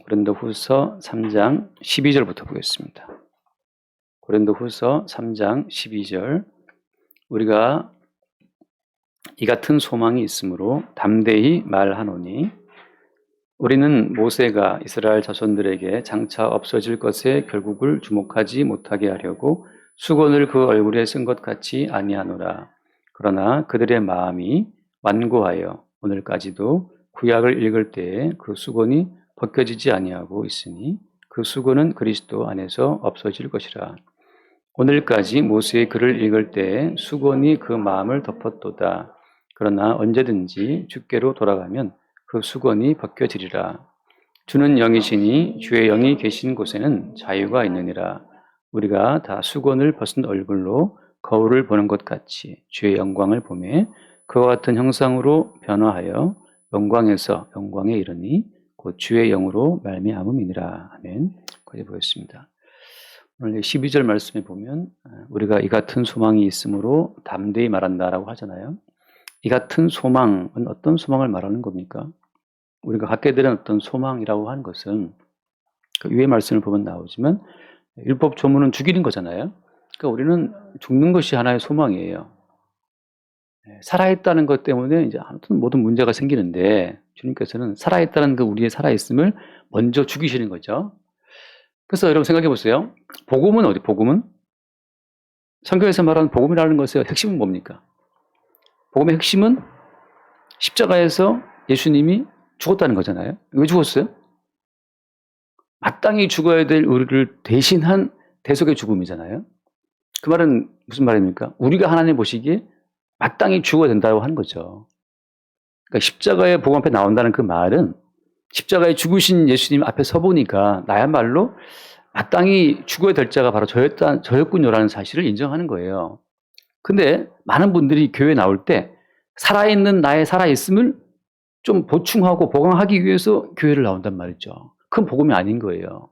고린도후서 3장 12절부터 보겠습니다. 고린도후서 3장 12절. 우리가 이 같은 소망이 있으므로 담대히 말하노니 우리는 모세가 이스라엘 자손들에게 장차 없어질 것에 결국을 주목하지 못하게 하려고 수건을 그 얼굴에 쓴 것 같이 아니하노라. 그러나 그들의 마음이 완고하여 오늘까지도 구약을 읽을 때에 그 수건이 벗겨지지 아니하고 있으니 그 수건은 그리스도 안에서 없어질 것이라. 오늘까지 모세의 글을 읽을 때에 수건이 그 마음을 덮었도다. 그러나 언제든지 주께로 돌아가면 그 수건이 벗겨지리라. 주는 영이시니 주의 영이 계신 곳에는 자유가 있느니라. 우리가 다 수건을 벗은 얼굴로 거울을 보는 것 같이 주의 영광을 보매 그와 같은 형상으로 변화하여 영광에서 영광에 이르니 곧 주의 영으로 말미암음이니라. 아멘. 거기 보겠습니다. 오늘 12절 말씀에 보면 우리가 이 같은 소망이 있으므로 담대히 말한다라고 하잖아요. 이 같은 소망은 어떤 소망을 말하는 겁니까? 우리가 갖게 되는 어떤 소망이라고 하는 것은 그 위의 말씀을 보면 나오지만 율법 조문은 죽이는 거잖아요. 그러니까 우리는 죽는 것이 하나의 소망이에요. 살아있다는 것 때문에 이제 아무튼 모든 문제가 생기는데 주님께서는 살아있다는 그 우리의 살아있음을 먼저 죽이시는 거죠. 그래서 여러분 생각해 보세요. 복음은 어디? 복음은? 성경에서 말하는 복음이라는 것의 핵심은 뭡니까? 복음의 핵심은 십자가에서 예수님이 죽었다는 거잖아요. 왜 죽었어요? 마땅히 죽어야 될 우리를 대신한 대속의 죽음이잖아요. 그 말은 무슨 말입니까? 우리가 하나님 보시기에 마땅히 죽어야 된다고 하는 거죠. 그러니까 십자가의 복음 앞에 나온다는 그 말은 십자가에 죽으신 예수님 앞에 서보니까 나야말로 마땅히 죽어야 될 자가 바로 저였군요라는 사실을 인정하는 거예요. 근데 많은 분들이 교회에 나올 때 살아있는 나의 살아있음을 좀 보충하고 보강하기 위해서 교회를 나온단 말이죠. 그건 복음이 아닌 거예요.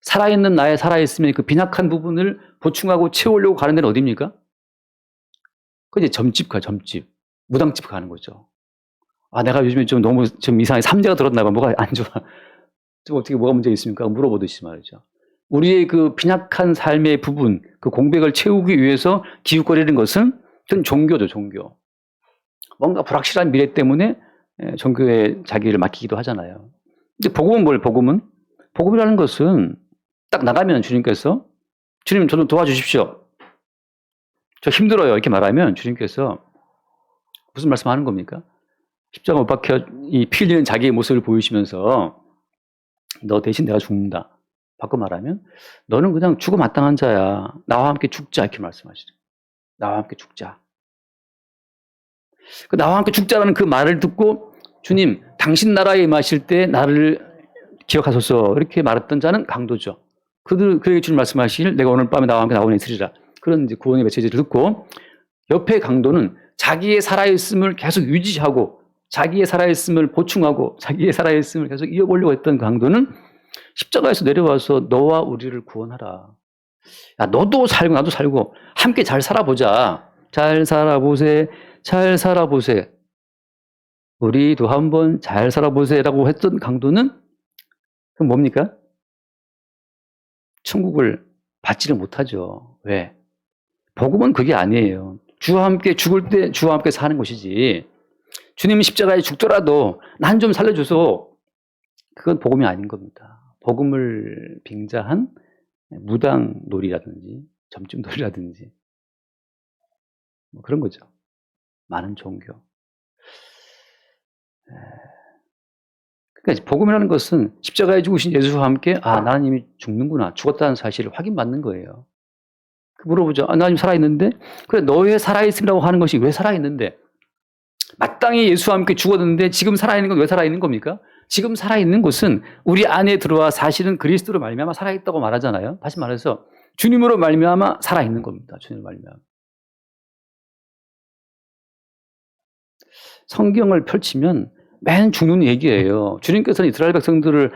살아있는 나의 살아있음의 그 빈약한 부분을 보충하고 채우려고 가는 데는 어디입니까? 그 이제 점집 가, 점집. 무당집 가는 거죠. 아, 내가 요즘에 좀 너무 좀 이상하게 삼재가 들었나 봐. 뭐가 안 좋아. 좀 어떻게 뭐가 문제 있습니까? 물어보듯이 말이죠. 우리의 그 빈약한 삶의 부분, 그 공백을 채우기 위해서 기웃거리는 것은 그건 종교죠, 종교. 뭔가 불확실한 미래 때문에 종교에 자기를 맡기기도 하잖아요. 근데 복음은 뭘, 복음은? 복음이라는 것은 딱 나가면 주님께서 주님 저 좀 도와주십시오. 저 힘들어요. 이렇게 말하면 주님께서 무슨 말씀 하는 겁니까? 십자가 못 박혀 이 피 흘리는 자기의 모습을 보이시면서 너 대신 내가 죽는다. 바꿔 말하면 너는 그냥 죽어 마땅한 자야. 나와 함께 죽자. 이렇게 말씀하시죠. 나와 함께 죽자. 그 나와 함께 죽자라는 그 말을 듣고 주님 당신 나라에 임하실 때 나를 기억하소서 이렇게 말했던 자는 강도죠. 그에게 주님 말씀하시길 내가 오늘 밤에 나와 함께 나오니 있으리라. 그런 이제 구원의 메시지를 듣고 옆에 강도는 자기의 살아있음을 계속 유지하고 자기의 살아있음을 보충하고 자기의 살아있음을 계속 이어보려고 했던 강도는 십자가에서 내려와서 너와 우리를 구원하라. 야, 너도 살고 나도 살고 함께 잘 살아보자. 잘 살아보세. 잘 살아보세. 우리도 한번 잘 살아보세라고 했던 강도는 그럼 뭡니까? 천국을 받지를 못하죠. 왜? 복음은 그게 아니에요. 주와 함께 죽을 때 주와 함께 사는 것이지. 주님이 십자가에 죽더라도 난 좀 살려줘서 그건 복음이 아닌 겁니다. 복음을 빙자한 무당놀이라든지 점집놀이라든지 뭐 그런 거죠. 많은 종교. 그러니까 복음이라는 것은 십자가에 죽으신 예수와 함께 나는 이미 죽는구나. 죽었다는 사실을 확인받는 거예요. 물어보죠. 나 지금 살아있는데? 그래, 너의 살아있으라고 하는 것이 왜 살아있는데? 마땅히 예수와 함께 죽었는데 지금 살아있는 건 왜 살아있는 겁니까? 지금 살아있는 것은 우리 안에 들어와 사실은 그리스도로 말미암아 살아있다고 말하잖아요. 다시 말해서 주님으로 말미암아 살아있는 겁니다. 주님으로 말미암아. 성경을 펼치면 맨 죽는 얘기예요. 주님께서는 이스라엘 백성들을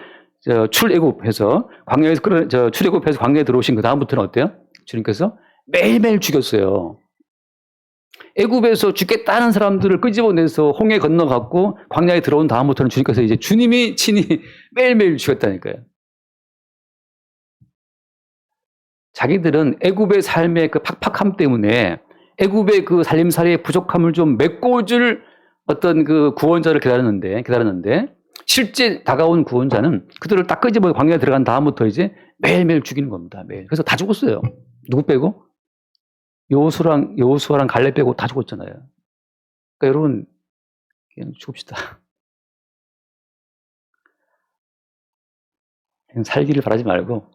출애굽해서 광야에 들어오신 그 다음부터는 어때요? 주님께서 매일매일 죽였어요. 애굽에서 죽겠다는 사람들을 끄집어내서 홍해 건너갔고 광야에 들어온 다음부터는 주님께서 이제 주님이 친히 매일매일 죽였다니까요. 자기들은 애굽의 삶의 그 팍팍함 때문에 애굽의 그 살림살이의 부족함을 좀 메꿔줄 어떤 그 구원자를 기다렸는데 실제 다가온 구원자는 그들을 딱 끄집어 광야에 들어간 다음부터 이제 매일매일 죽이는 겁니다. 매일. 그래서 다 죽었어요. 누구 빼고? 여호수아랑 갈렙 빼고 다 죽었잖아요. 그러니까 여러분 그냥 죽읍시다. 그냥 살기를 바라지 말고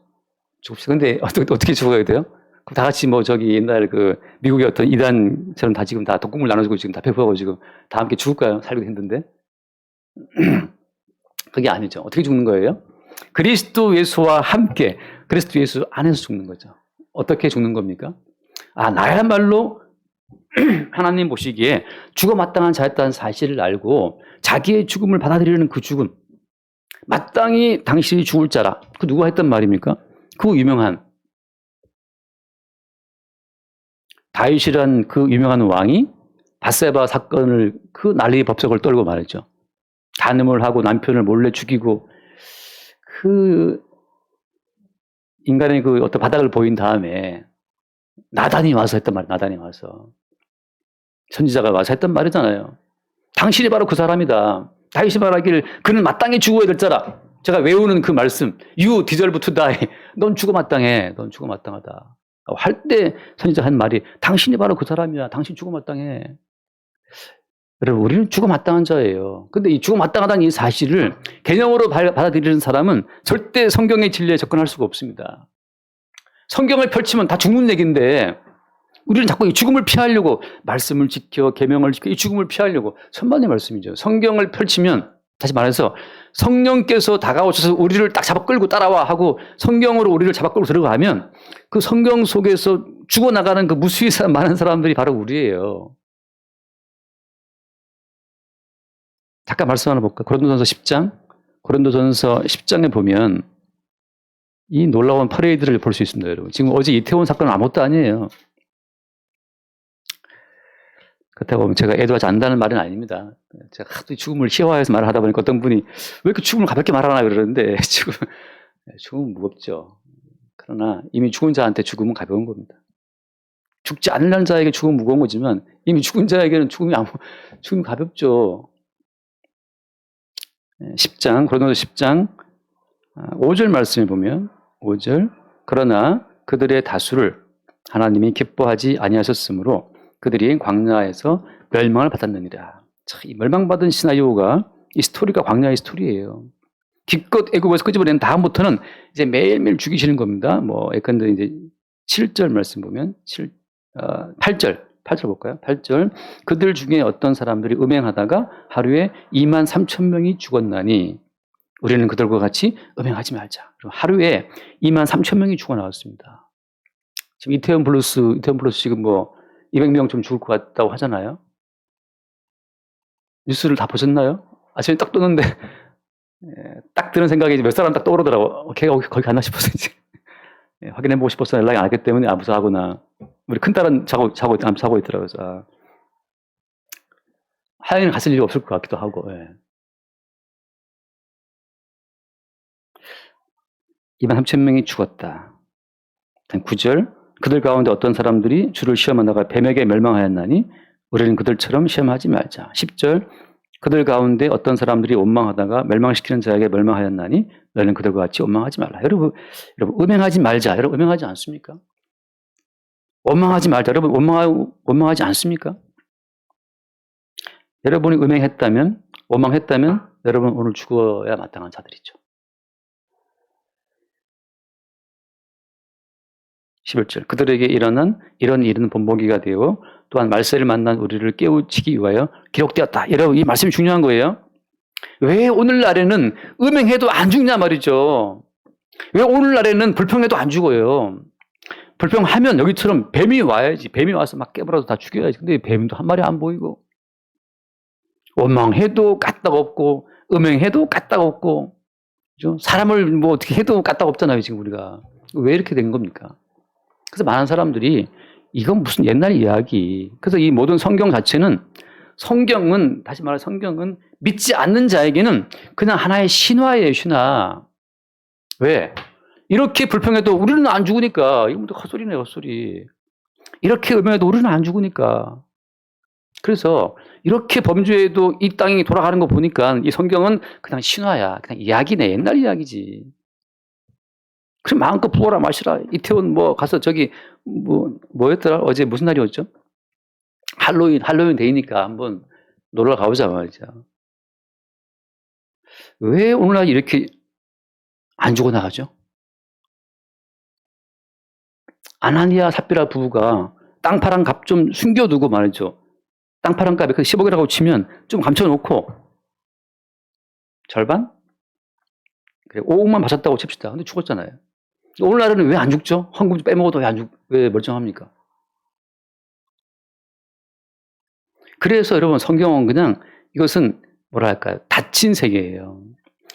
죽읍시다. 근데 어떻게 죽어야 돼요? 그럼 다 같이 뭐 저기 옛날 그 미국의 어떤 이단처럼 다 지금 다 독국물 나눠주고 지금 다 배포하고 지금 다 함께 죽을까요? 살기도 힘든데. 그게 아니죠. 어떻게 죽는 거예요? 그리스도 예수와 함께 그리스도 예수 안에서 죽는 거죠. 어떻게 죽는 겁니까? 나야말로 하나님 보시기에 죽어 마땅한 자였다는 사실을 알고 자기의 죽음을 받아들이는 그 죽음, 마땅히 당신이 죽을 자라. 그 누가 했단 말입니까? 그 유명한 다윗이란 그 유명한 왕이 밧세바 사건을 그 난리 법석을 떨고 말했죠. 간음을 하고 남편을 몰래 죽이고 그 인간의 그 어떤 바닥을 보인 다음에 나단이 와서 했단 말이에요. 나단이 와서. 선지자가 와서 했단 말이잖아요. 당신이 바로 그 사람이다. 다윗이 말하기를 그는 마땅히 죽어야 될 자라. 제가 외우는 그 말씀, You deserve to die. 넌 죽어 마땅해. 넌 죽어 마땅하다. 할 때 선지자 한 말이 당신이 바로 그 사람이야. 당신 죽어 마땅해. 여러분, 우리는 죽어 마땅한 자예요. 근데 이 죽어 마땅하다는 이 사실을 개념으로 받아들이는 사람은 절대 성경의 진리에 접근할 수가 없습니다. 성경을 펼치면 다 죽는 얘기인데 우리는 자꾸 이 죽음을 피하려고 말씀을 지켜 계명을 지켜 이 죽음을 피하려고 천만의 말씀이죠. 성경을 펼치면 다시 말해서 성령께서 다가오셔서 우리를 딱 잡아 끌고 따라와 하고 성경으로 우리를 잡아 끌고 들어가면 그 성경 속에서 죽어나가는 그 무수히 많은 사람들이 바로 우리예요. 잠깐 말씀 하나 볼까요? 고린도전서 10장. 고린도전서 10장에 보면 이 놀라운 퍼레이드를 볼 수 있습니다, 여러분. 지금 어제 이태원 사건은 아무것도 아니에요. 그렇다고 하면 제가 애도하지 않는다는 말은 아닙니다. 제가 하도 죽음을 희화해서 말을 하다 보니까 어떤 분이 왜 이렇게 죽음을 가볍게 말하나 그러는데 죽음은 무겁죠. 그러나 이미 죽은 자한테 죽음은 가벼운 겁니다. 죽지 않으려는 자에게 죽음은 무거운 거지만 이미 죽은 자에게는 죽음이 가볍죠. 10장, 고린도서 10장 5절 말씀에 보면 5절 그러나 그들의 다수를 하나님이 기뻐하지 아니하셨으므로 그들이 광야에서 멸망을 받았느니라. 참, 이 멸망받은 시나리오가 이 스토리가 광야의 스토리예요. 기껏 애굽에서 끄집어낸 다음부터는 이제 매일매일 죽이시는 겁니다. 뭐 예컨대 이제 7절 말씀 보면 8절 볼까요? 8절 그들 중에 어떤 사람들이 음행하다가 하루에 2만 3천 명이 죽었나니 우리는 그들과 같이 음행하지 말자. 하루에 2만 3천 명이 죽어 나왔습니다. 지금 이태원 플러스 지금 뭐 200명 좀 죽을 것 같다고 하잖아요. 뉴스를 다 보셨나요? 아침에 딱 뜨는데 딱 드는 생각이 몇 사람 딱 떠오르더라고. 걔가 거기 갔나 싶어서 이제 확인해보고 싶어서 연락이 안 왔기 때문에 무사하구나. 우리 큰딸은 자고 있더라고요. 그래서 하영이는 갔을 일이 없을 것 같기도 하고. 2만 3천 명이 죽었다. 9절 그들 가운데 어떤 사람들이 주를 시험하다가 뱀에게 멸망하였나니 우리는 그들처럼 시험하지 말자. 10절 그들 가운데 어떤 사람들이 원망하다가 멸망시키는 자에게 멸망하였나니 너희는 그들과 같이 원망하지 말라. 여러분 음행하지 말자. 여러분 음행하지 않습니까? 원망하지 말자. 여러분 원망하지 않습니까? 여러분이 음행했다면 원망했다면 여러분 오늘 죽어야 마땅한 자들이죠. 11절 그들에게 일어난 이런 일은 본보기가 되어 또한 말세를 만난 우리를 깨우치기 위하여 기록되었다. 여러분 이 말씀이 중요한 거예요. 왜 오늘날에는 음행해도 안 죽냐 말이죠. 왜 오늘날에는 불평해도 안 죽어요. 불평하면 여기처럼 뱀이 와야지. 뱀이 와서 막 깨버려서 다 죽여야지. 근데 뱀도 한 마리 안 보이고 원망해도 까딱 없고 음행해도 까딱 없고 그죠? 사람을 뭐 어떻게 해도 까딱 없잖아요. 지금 우리가 왜 이렇게 된 겁니까? 그래서 많은 사람들이 이건 무슨 옛날 이야기. 그래서 이 모든 성경은 다시 말해 성경은 믿지 않는 자에게는 그냥 하나의 신화예요, 신화. 왜? 이렇게 불평해도 우리는 안 죽으니까. 이건 또 헛소리네, 헛소리. 이렇게 음해도 우리는 안 죽으니까. 그래서 이렇게 범죄해도 이 땅이 돌아가는 거 보니까 이 성경은 그냥 신화야. 그냥 이야기네. 옛날 이야기지. 그럼 마음껏 부어라 마시라. 이태원 가서 뭐였더라? 어제 무슨 날이었죠? 할로윈 데이니까 한번 놀러 가보자 말이죠. 왜 오늘날 이렇게 안 죽어나가죠? 아나니아 삽비라 부부가 땅 파란 값 좀 숨겨두고 말이죠. 땅 파란 값이 10억이라고 치면 좀 감춰놓고 절반? 그래, 5억만 받았다고 칩시다. 근데 죽었잖아요. 오늘날은 왜 안 죽죠? 헌금 빼먹어도 왜 멀쩡합니까? 그래서 여러분 성경은 그냥 이것은 뭐랄까요? 닫힌 세계예요.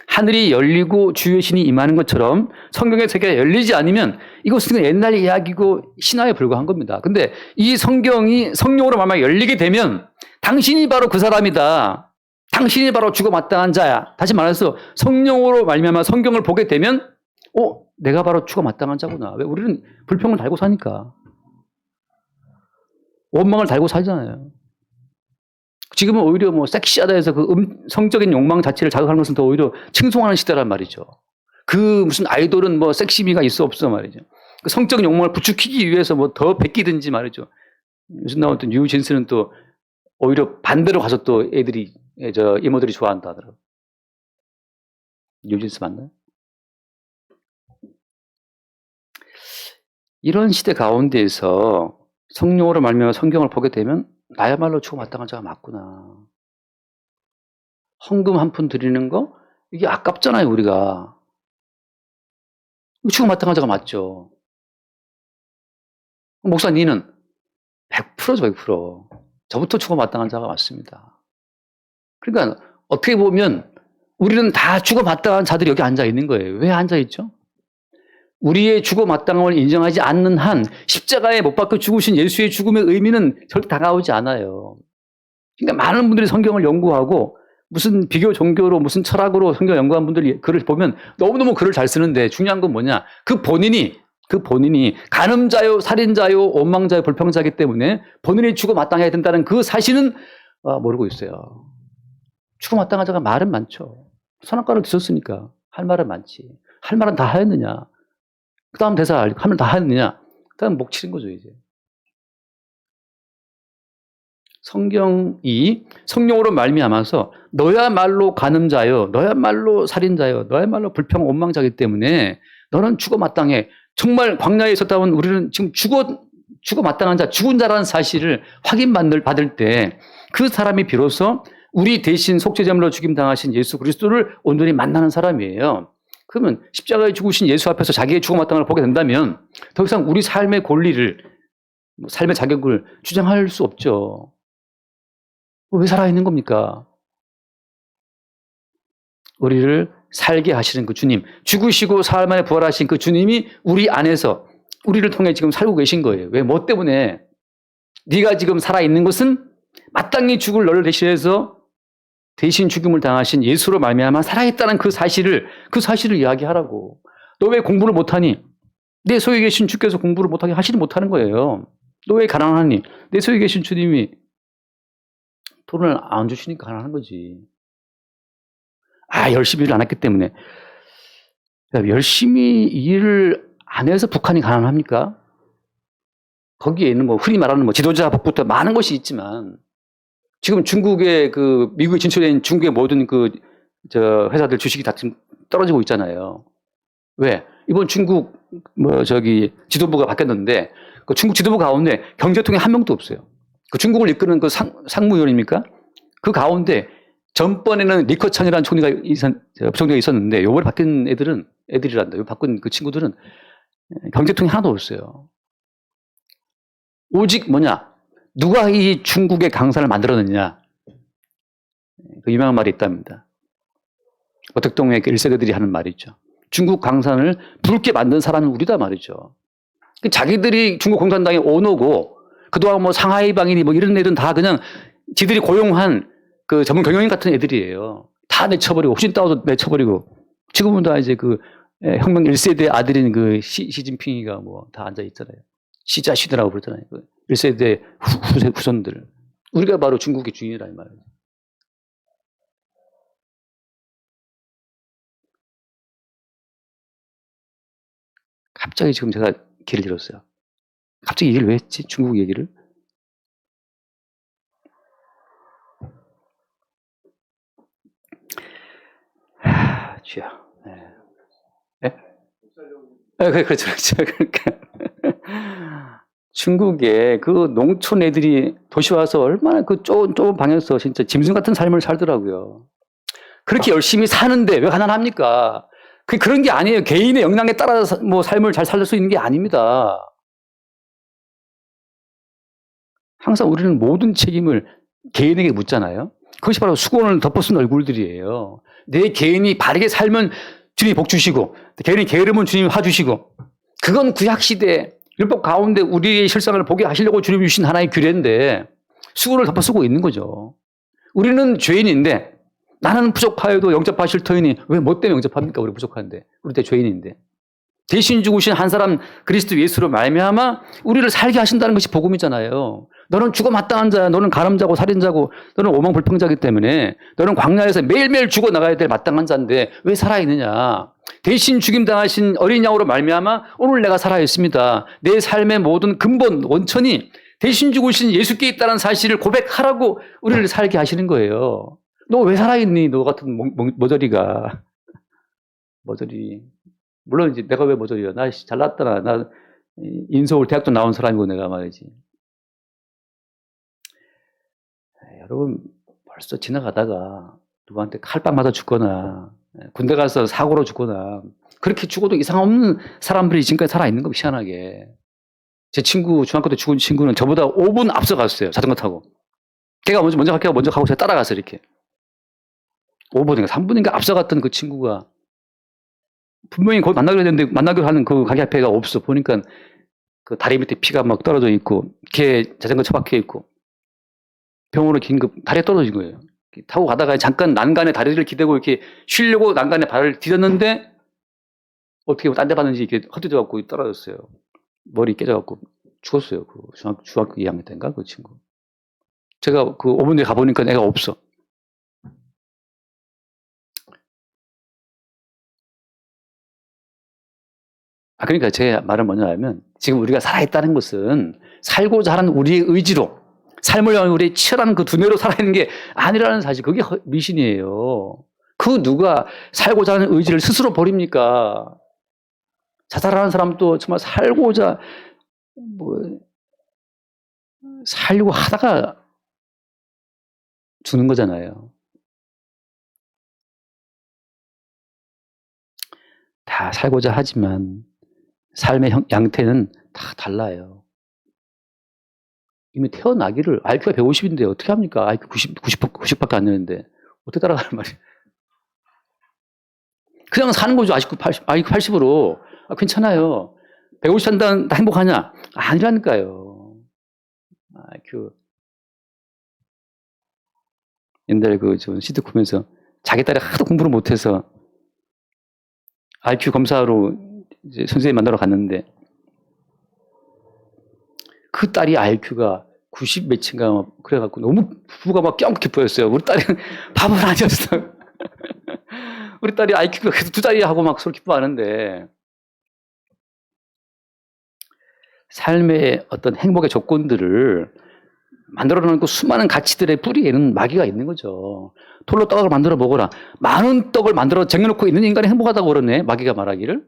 하늘이 열리고 주의 신이 임하는 것처럼 성경의 세계가 열리지 않으면 이것은 옛날 이야기고 신화에 불과한 겁니다. 근데 이 성경이 성령으로 말미암아 열리게 되면 당신이 바로 그 사람이다. 당신이 바로 죽어 마땅한 자야. 다시 말해서 성령으로 말미암아 성경을 보게 되면 내가 바로 죽어 마땅한 자구나. 왜? 우리는 불평을 달고 사니까. 원망을 달고 살잖아요. 지금은 오히려 섹시하다 해서 성적인 욕망 자체를 자극하는 것은 더 오히려 칭송하는 시대란 말이죠. 그 무슨 아이돌은 섹시미가 있어 없어 말이죠. 그 성적인 욕망을 부추기기 위해서 더 베끼든지 말이죠. 요즘 나왔던 뉴진스는 또 오히려 반대로 가서 또 이모들이 좋아한다 하더라고요. 뉴진스 맞나요? 이런 시대 가운데에서 성령으로 말미암아 성경을 보게 되면 나야말로 죽어 마땅한 자가 맞구나. 헌금 한 푼 드리는 거 이게 아깝잖아요, 우리가. 죽어 마땅한 자가 맞죠. 목사 니는 100%죠, 100%. 저부터 죽어 마땅한 자가 맞습니다. 그러니까 어떻게 보면 우리는 다 죽어 마땅한 자들이 여기 앉아 있는 거예요. 왜 앉아 있죠? 우리의 죽어 마땅함을 인정하지 않는 한 십자가에 못 박혀 죽으신 예수의 죽음의 의미는 절대 다가오지 않아요. 그러니까 많은 분들이 성경을 연구하고 무슨 비교 종교로 무슨 철학으로 성경 연구한 분들이 글을 보면 너무너무 글을 잘 쓰는데 중요한 건 뭐냐? 그 본인이 간음자요, 살인자요, 원망자요, 불평자이기 때문에 본인이 죽어 마땅해야 된다는 그 사실은 모르고 있어요. 죽어 마땅한 자가 말은 많죠. 선악과를 드셨으니까 할 말은 많지. 할 말은 다 하였느냐? 그 다음 대사 하면 다 하느냐? 그 다음 목 치는 거죠, 이제. 성경이 성령으로 말미암아서 너야말로 간음자요, 너야말로 살인자요, 너야말로 불평 원망자이기 때문에 너는 죽어 마땅해. 정말 광야에 있었다면 우리는 지금 죽어 마땅한 자, 죽은 자라는 사실을 받을 때 그 사람이 비로소 우리 대신 속죄제물로 죽임 당하신 예수 그리스도를 온전히 만나는 사람이에요. 그러면 십자가에 죽으신 예수 앞에서 자기의 죽어 마땅함을 보게 된다면 더 이상 우리 삶의 권리를, 삶의 자격을 주장할 수 없죠. 왜 살아있는 겁니까? 우리를 살게 하시는 그 주님, 죽으시고 사흘 만에 부활하신 그 주님이 우리 안에서 우리를 통해 지금 살고 계신 거예요. 왜? 뭐 때문에? 네가 지금 살아있는 것은 마땅히 죽을 너를 대신해서 대신 죽임을 당하신 예수로 말미암아 살아있다는 그 사실을 이야기하라고. 너 왜 공부를 못하니? 내 속에 계신 주께서 공부를 못하게 하시지 못하는 거예요. 너 왜 가난하니? 내 속에 계신 주님이 돈을 안 주시니까 가난한 거지. 열심히 일을 안 했기 때문에. 열심히 일을 안 해서 북한이 가난합니까? 거기에 있는 흔히 말하는 지도자 복부터 많은 것이 있지만, 지금 중국의 미국에 진출된 중국의 모든 회사들 주식이 다 지금 떨어지고 있잖아요. 왜? 이번 중국 지도부가 바뀌었는데 그 중국 지도부 가운데 경제통이 한 명도 없어요. 그 중국을 이끄는 상무위원입니까? 그 가운데 전번에는 리커창이라는 부총리가 있었는데 요번에 바뀐 애들이란다. 요 바꾼 그 친구들은 경제통이 하나도 없어요. 오직 누가 이 중국의 강산을 만들었느냐? 그 유명한 말이 있답니다. 어택동의 1세대들이 하는 말이죠. 중국 강산을 붉게 만든 사람은 우리다 말이죠. 자기들이 중국 공산당의 오너고 그동안 뭐 상하이 방인이 뭐 이런 애들은 다 그냥 지들이 고용한 그 전문 경영인 같은 애들이에요. 다 내쳐버리고 후진타오도 내쳐버리고 지금은 다 이제 그 혁명 1세대 아들인 그 시진핑이가 뭐 다 앉아 있잖아요. 시자시드라고 그러잖아요. 그 1세대 후손들. 우리가 바로 중국의 주인이라 이 말이에요. 갑자기 지금 제가 길을 잃었어요. 갑자기 얘기를 왜 했지? 중국 얘기를? 쥐야. 네. 네? 그렇죠. 그러니까. 중국에 그 농촌 애들이 도시 와서 얼마나 그 좁은 방에서 진짜 짐승 같은 삶을 살더라고요. 그렇게 열심히 사는데 왜 가난합니까? 그런 게 아니에요. 개인의 역량에 따라서 뭐 삶을 잘 살 수 있는 게 아닙니다. 항상 우리는 모든 책임을 개인에게 묻잖아요. 그것이 바로 수건을 덮어쓴 얼굴들이에요. 내 개인이 바르게 살면 주님이 복 주시고, 개인이 게으르면 주님이 화 주시고, 그건 구약시대 율법 가운데 우리의 실상을 보게 하시려고 주님이 주신 하나의 규례인데 수건을 덮어쓰고 있는 거죠. 우리는 죄인인데 나는 부족하여도 영접하실 터이니 왜 뭐 때문에 영접합니까? 우리 부족한데. 우리 때 죄인인데. 대신 죽으신 한 사람 그리스도 예수로 말미암아 우리를 살게 하신다는 것이 복음이잖아요. 너는 죽어 마땅한 자야. 너는 가늠자고 살인자고 너는 오망불평자이기 때문에 너는 광야에서 매일매일 죽어 나가야 될 마땅한 자인데 왜 살아있느냐. 대신 죽임당하신 어린 양으로 말미암아 오늘 내가 살아있습니다. 내 삶의 모든 근본 원천이 대신 죽으신 예수께 있다는 사실을 고백하라고 우리를 살게 하시는 거예요. 너 왜 살아있니? 너 같은 머저리가. 머저리. 물론 이제 내가 왜 머저리야. 나 잘났다. 나 인서울 대학도 나온 사람이고 내가 말이지. 여러분 벌써 지나가다가 누구한테 칼빵 맞아 죽거나 군대 가서 사고로 죽거나 그렇게 죽어도 이상 없는 사람들이 지금까지 살아있는 거 희한하게. 제 친구 중학교 때 죽은 친구는 저보다 5분 앞서 갔어요. 자전거 타고. 걔가 먼저 갈게요. 먼저 가고 제가 따라갔어요. 이렇게. 5분인가 3분인가 앞서 갔던 그 친구가 분명히 거기 만나기로 했는데 만나기로 하는 그 가게 앞에가 없어. 보니까 그 다리 밑에 피가 막 떨어져 있고 걔 자전거 처박혀 있고 병원으로 긴급 다리에 떨어진 거예요. 타고 가다가 잠깐 난간에 다리를 기대고 이렇게 쉬려고 난간에 발을 디뎠는데 어떻게 딴 데 봤는지 이렇게 헛디뎌 갖고 떨어졌어요. 머리 깨져 갖고 죽었어요. 그 중학교 2학년 때인가 그 친구. 제가 그 5분 뒤에 가보니까 애가 없어. 그러니까 제 말은 뭐냐면 지금 우리가 살아있다는 것은 살고자 하는 우리의 의지로 삶을 위한 우리의 치열한 그 두뇌로 살아있는 게 아니라는 사실. 그게 미신이에요. 그 누가 살고자 하는 의지를 스스로 버립니까? 자살하는 사람도 정말 살고자 살려고 하다가 죽는 거잖아요. 다 살고자 하지만 삶의 양태는 다 달라요. 이미 태어나기를 IQ가 150인데 어떻게 합니까? IQ 90밖에 안 되는데 어떻게 따라가는 말이에요. 그냥 사는 거죠. IQ 80으로. 괜찮아요. 150 산다 행복하냐? 아니라니까요. IQ. 옛날에 저 시트콤에서 자기 딸이 하도 공부를 못해서 IQ 검사로 이제 선생님 만나러 갔는데 그 딸이 IQ가 90 몇인가 그래갖고 너무 부부가 막 껴안고 보였어요. 우리 딸이 바보는 아니었어. 우리 딸이 IQ가 계속 2자리 하고 막 서로 기뻐하는데 삶의 어떤 행복의 조건들을 만들어 놓은 그 수많은 가치들의 뿌리에는 마귀가 있는 거죠. 돌로 떡을 만들어 먹어라. 많은 떡을 만들어 쟁여놓고 있는 인간이 행복하다고 그러네. 마귀가 말하기를.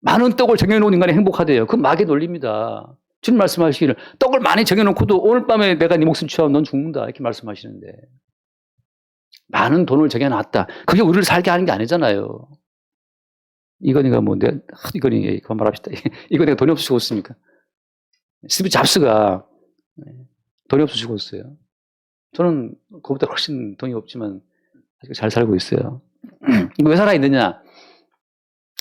많은 떡을 쟁여놓은 인간이 행복하대요. 그건 마귀의 논리입니다. 주님 말씀하시기를 떡을 많이 쟁여놓고도 오늘 밤에 내가 네 목숨 취하면 넌 죽는다. 이렇게 말씀하시는데 많은 돈을 쟁여놨다. 그게 우리를 살게 하는 게 아니잖아요. 이건희가 이건희 그만 말합시다. 이건희가 돈이 없어 죽었습니까? 스티브 잡스가 돈이 없어 죽었어요. 저는 그보다 훨씬 돈이 없지만 아직 잘 살고 있어요. 왜 살아있느냐?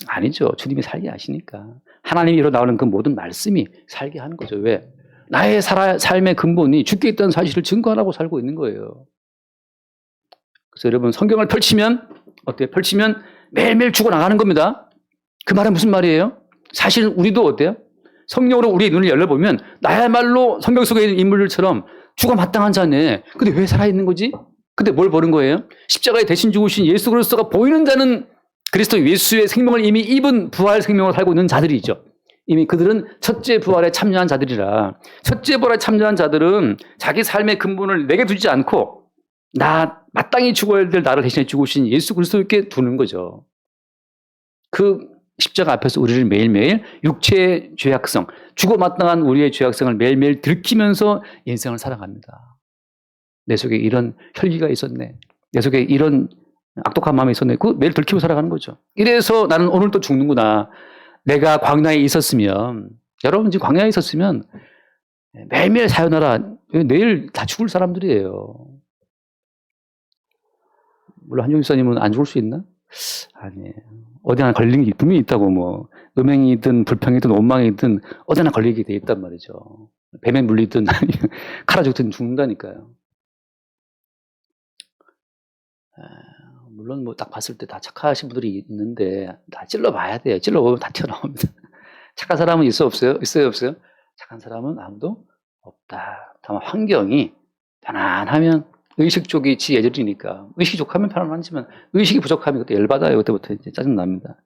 아니죠. 주님이 살게 하시니까. 하나님이 나오는 그 모든 말씀이 살게 하는 거죠. 왜? 나의 삶의 근본이 주께 있다는 사실을 증거하라고 살고 있는 거예요. 그래서 여러분 성경을 펼치면 어때요? 펼치면 매일매일 죽어나가는 겁니다. 그 말은 무슨 말이에요? 사실 우리도 어때요? 성령으로 우리의 눈을 열려보면 나야말로 성경 속에 있는 인물들처럼 죽어 마땅한 자네. 근데 왜 살아있는 거지? 근데 뭘 보는 거예요? 십자가에 대신 죽으신 예수 그리스도가 보이는 자는 그리스도 예수의 생명을 이미 입은 부활 생명을 살고 있는 자들이죠. 이미 그들은 첫째 부활에 참여한 자들이라. 첫째 부활에 참여한 자들은 자기 삶의 근본을 내게 두지 않고 나 마땅히 죽어야 될 나를 대신해 죽으신 예수 그리스도께 두는 거죠. 그 십자가 앞에서 우리를 매일매일 육체의 죄악성, 죽어 마땅한 우리의 죄악성을 매일매일 들키면서 인생을 살아갑니다. 내 속에 이런 혈기가 있었네. 내 속에 이런 악독한 마음이 있었네. 그거 매일 들키고 살아가는 거죠. 이래서 나는 오늘 또 죽는구나. 내가 광야에 있었으면, 여러분 지금 광야에 있었으면 매일매일 사요나라. 내일 다 죽을 사람들이에요. 물론 한종 집사님은 안 죽을 수 있나? 아니에요. 어디나 걸리는 게 분명히 있다고, 뭐 음행이든 불평이든 원망이든 어디나 걸리게 돼 있단 말이죠. 뱀에 물리든 칼아 죽든 죽는다니까요. 물론 뭐 딱 봤을 때 다 착하신 분들이 있는데 다 찔러봐야 돼요. 찔러보면 다 튀어나옵니다. 착한 사람은 있어 없어요? 있어요 없어요? 착한 사람은 아무도 없다. 다만 환경이 편안하면 의식 쪽이 지 예절이니까 의식이 좋하면 편안하지만 의식이 부족하면 그때 열받아요. 그때부터 이제 짜증납니다.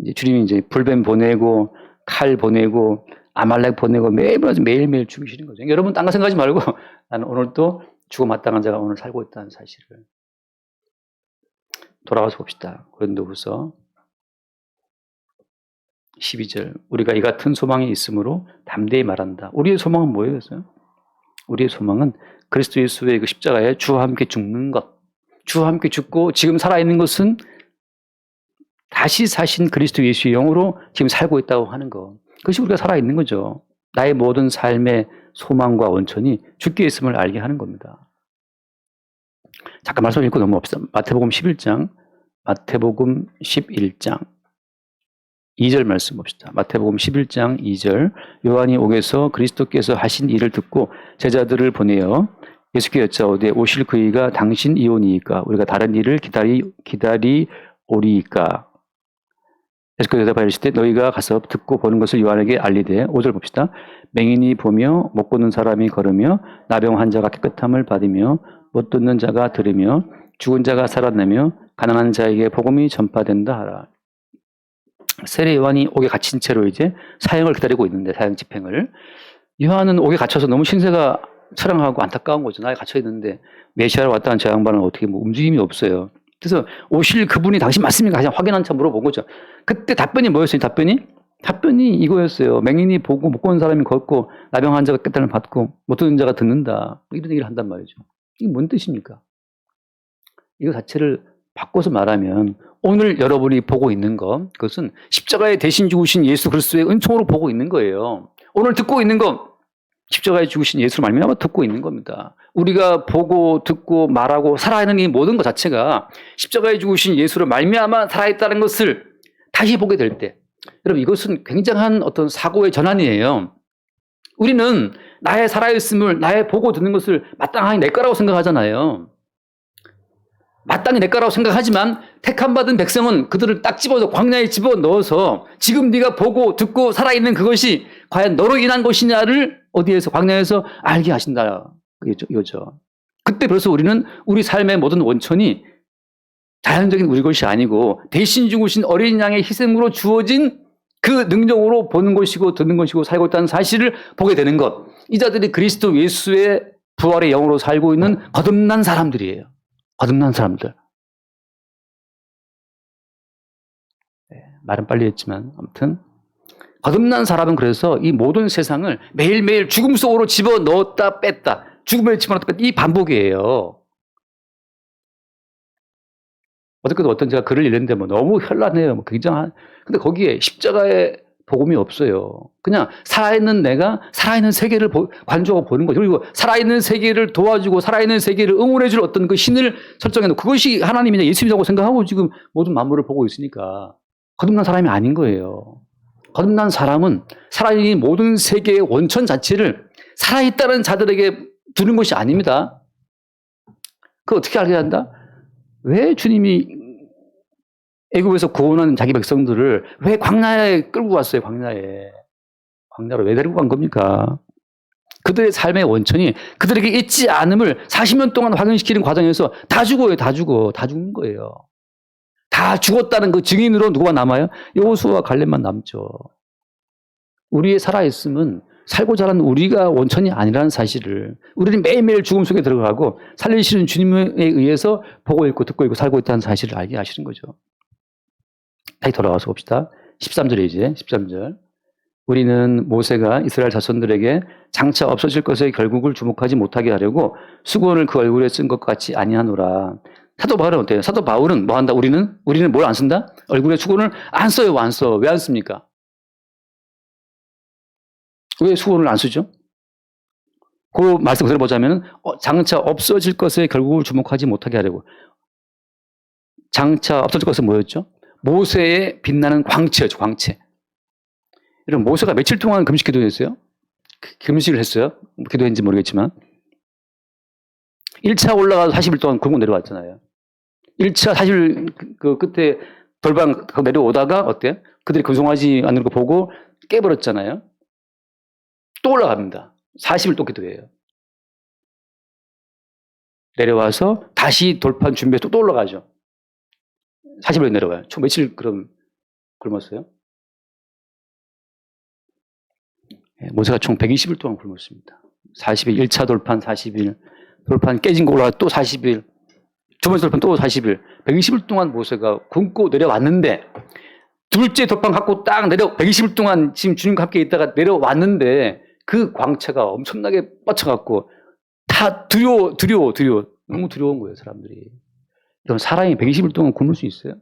이제 주님이 이제 불뱀 보내고 칼 보내고 아말렉 보내고 매일매일 죽이시는 거죠. 여러분 딴 거 생각하지 말고 나는 오늘 또 죽어 마땅한 자가 오늘 살고 있다는 사실을. 돌아가서 봅시다. 고린도후서 12절. 우리가 이 같은 소망이 있으므로 담대히 말한다. 우리의 소망은 뭐예요? 우리의 소망은 그리스도 예수의 그 십자가에 주와 함께 죽는 것. 주와 함께 죽고 지금 살아있는 것은 다시 사신 그리스도 예수의 영으로 지금 살고 있다고 하는 것. 그것이 우리가 살아있는 거죠. 나의 모든 삶의 소망과 원천이 주께 있음을 알게 하는 겁니다. 잠깐 말씀 읽고 넘어갑시다. 마태복음 11장, 마태복음 11장 2절 말씀 봅시다. 마태복음 11장 2절. 요한이 옥에서 그리스도께서 하신 일을 듣고 제자들을 보내어 예수께 여짜오되 오실 그이가 당신 이오니이까 우리가 다른 일을 기다리오리이까. 예수께서 대답하여 이르시되 너희가 가서 듣고 보는 것을 요한에게 알리되 5절 봅시다. 맹인이 보며 못 보는 사람이 걸으며 나병 환자가 깨끗함을 받으며 못 듣는 자가 들으며 죽은 자가 살아나며 가난한 자에게 복음이 전파된다 하라. 세례 요한이 옥에 갇힌 채로 이제 사형을 기다리고 있는데 사형 집행을. 요한은 옥에 갇혀서 너무 신세가 처량하고 안타까운 거죠. 나에 갇혀 있는데 메시아로 왔다는 저 양반은 어떻게 뭐 움직임이 없어요. 그래서 오실 그분이 당신 맞습니까? 그냥 확인한 차 물어본 거죠. 그때 답변이 뭐였어요? 답변이 이거였어요. 맹인이 보고 못 보는 사람이 걷고 나병 환자가 깨달음을 받고 못 듣는 자가 듣는다. 이런 얘기를 한단 말이죠. 이게 뭔 뜻입니까? 이거 자체를 바꿔서 말하면 오늘 여러분이 보고 있는 것, 그것은 십자가에 대신 죽으신 예수 그리스도의 은총으로 보고 있는 거예요. 오늘 듣고 있는 것, 십자가에 죽으신 예수를 말미암아 듣고 있는 겁니다. 우리가 보고 듣고 말하고 살아있는 이 모든 것 자체가 십자가에 죽으신 예수를 말미암아 살아있다는 것을 다시 보게 될 때, 여러분 이것은 굉장한 어떤 사고의 전환이에요. 우리는 나의 살아있음을, 나의 보고 듣는 것을 마땅하게 내 거라고 생각하잖아요. 마땅히 내 거라고 생각하지만 택함 받은 백성은 그들을 딱 집어서 광야에 집어넣어서 지금 네가 보고 듣고 살아있는 그것이 과연 너로 인한 것이냐를 어디에서 광야에서 알게 하신다 이거죠. 그때 벌써 우리는 우리 삶의 모든 원천이 자연적인 우리 것이 아니고 대신 죽으신 어린 양의 희생으로 주어진 그 능력으로 보는 것이고 듣는 것이고 살고 있다는 사실을 보게 되는 것. 이 자들이 그리스도 예수의 부활의 영으로 살고 있는 거듭난 사람들이에요. 거듭난 사람들. 네, 말은 빨리 했지만 아무튼 거듭난 사람은 그래서 이 모든 세상을 매일매일 죽음 속으로 집어넣었다 뺐다, 죽음에 집어넣었다 뺐다, 이 반복이에요. 어저께도 어떤 제가 글을 읽는데 뭐 너무 현란해요. 뭐 굉장한. 근데 거기에 십자가의 복음이 없어요. 그냥 살아있는 내가 살아있는 세계를 관조하고 보는 거죠. 그리고 살아있는 세계를 도와주고 살아있는 세계를 응원해줄 어떤 그 신을 설정해놓고 그것이 하나님이냐 예수님이라고 생각하고 지금 모든 만물을 보고 있으니까 거듭난 사람이 아닌 거예요. 거듭난 사람은 살아있는 모든 세계의 원천 자체를 살아있다는 자들에게 두는 것이 아닙니다. 그거 어떻게 알게 한다? 왜 주님이 애굽에서 구원한 자기 백성들을 왜 광야에 끌고 갔어요? 광야로 왜 데리고 간 겁니까? 그들의 삶의 원천이 그들에게 있지 않음을 40년 동안 확인시키는 과정에서 다 죽어요. 다 죽는 거예요. 다 죽었다는 그 증인으로 누가 남아요? 여호수아와 갈렙만 남죠. 우리의 살아있음은 살고 자란 우리가 원천이 아니라는 사실을, 우리는 매일매일 죽음 속에 들어가고 살리시는 주님에 의해서 보고 있고 듣고 있고 살고 있다는 사실을 알게 하시는 거죠. 다시 돌아와서 봅시다. 13절에 이제 13절. 우리는 모세가 이스라엘 자손들에게 장차 없어질 것의 결국을 주목하지 못하게 하려고 수건을 그 얼굴에 쓴 것 같이 아니하노라. 사도 바울은 어때요? 사도 바울은 뭐 한다? 우리는 뭘 안 쓴다? 얼굴에 수건을 안 써요. 안 써. 왜 안 씁니까? 왜 수건을 안 쓰죠? 그 말씀 그대로 보자면 장차 없어질 것의 결국을 주목하지 못하게 하려고. 장차 없어질 것은 뭐였죠? 모세의 빛나는 광채였죠. 광채. 이런 모세가 며칠 동안 금식 기도했어요? 금식을 했어요? 기도했는지 모르겠지만 1차 올라가서 40일 동안 굶고 내려왔잖아요. 1차 40일 그 끝에 돌방 내려오다가 어때요? 그들이 근송하지 않는 거 보고 깨버렸잖아요. 또 올라갑니다. 40일 또 기도해요. 내려와서 다시 돌판 준비해서 또 올라가죠. 40일 내려와요. 총 며칠 그럼 굶었어요? 모세가 총 120일 동안 굶었습니다. 40일, 1차 돌판 40일, 돌판 깨진 거 올라가 또 40일, 두 번째 돌판 또 40일, 120일 동안 모세가 굶고 내려왔는데, 둘째 돌판 갖고 딱 120일 동안 지금 주님과 함께 있다가 내려왔는데, 그 광채가 엄청나게 뻗쳐갖고, 다 두려워. 너무 두려운 거예요, 사람들이. 그럼 사람이 120일 동안 굶을 수 있어요?